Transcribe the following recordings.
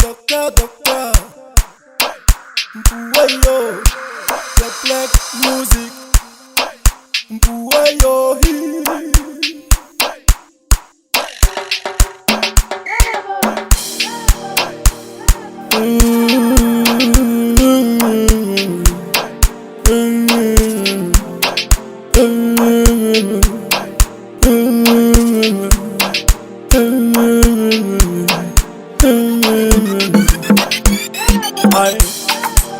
Doctor, Mpuwayo, the black music, Mpuwayo. Ay,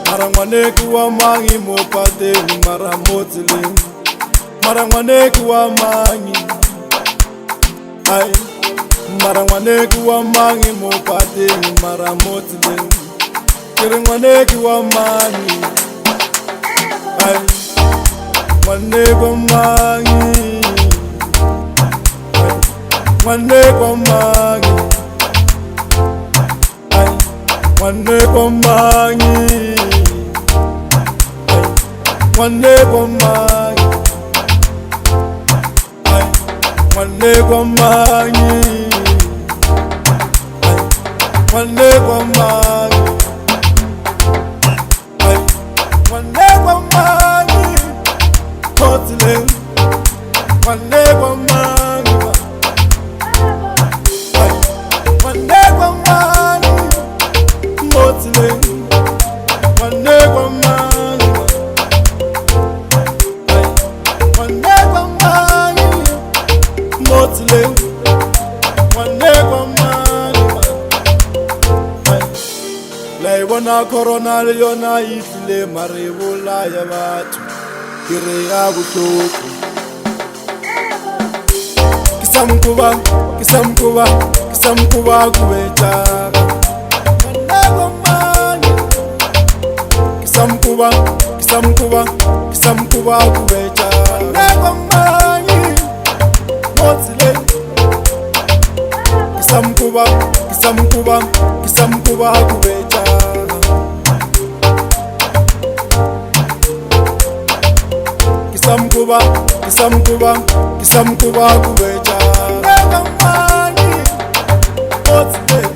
mara Ngwane Kewa Mang mo pateng mara motleng, mara Ngwane Kewa Mang. Ay, mara Ngwane Kewa Mang mo pateng mara motleng, kere Ngwane Kewa Mang. Ay, Ngwane Kewa Mang. Ay, Ngwane Kewa Mang. Ngwane Kewa Mang, Ngwane Kewa Mang, Ngwane Kewa Mang, Ngwane Kewa Mang, Ngwane Kewa Mang, Kotleng, Ngwane Kewa Mang, Ngwane Kewa Mang. Ngwane Kewa Mang, Ngwane Kewa Mang, motleng, Ngwane Kewa Mang. La ibona corona le yona itlile mare bolaya batho, ke re ya bohloko. Ke sa mkuba kubetša. Kisamkuba kubeja Ngwane Mang motleng, Kisamkuba kubeja Kisamkuba kubeja Ngwane Mang motleng.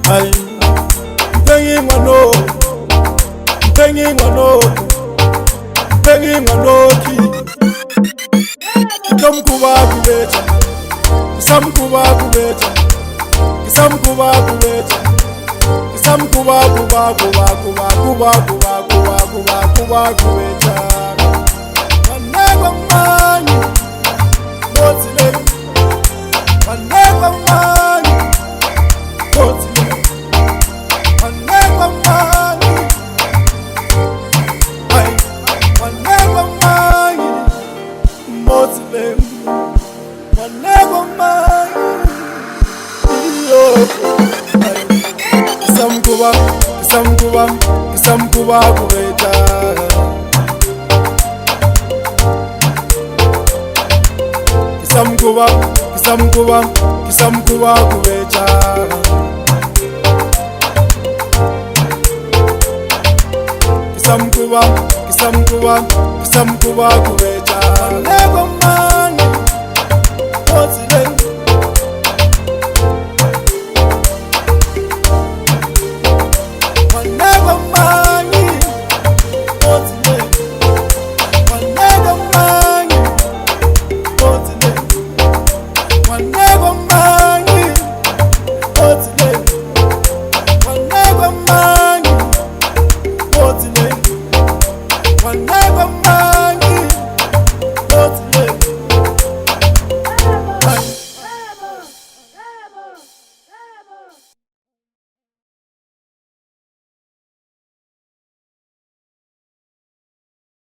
Ay, Ngwane ki, Kisamkuba kubeja, Kisamkuba kubeja, Kisamkuba kubeja, Kisamkuba kubeja. Ngwane Kewa Mang motleng, Ngwane Kewa Mang motleng, Ngwane Kewa Mang. Ay, Ngwane Kewa Mang motleng, Ngwane Kewa Mang. Ay, Kisamkuba kubeja. Kisamkuba kubeja. Kisamkuba kubeja. Ngwane Kewa Mang.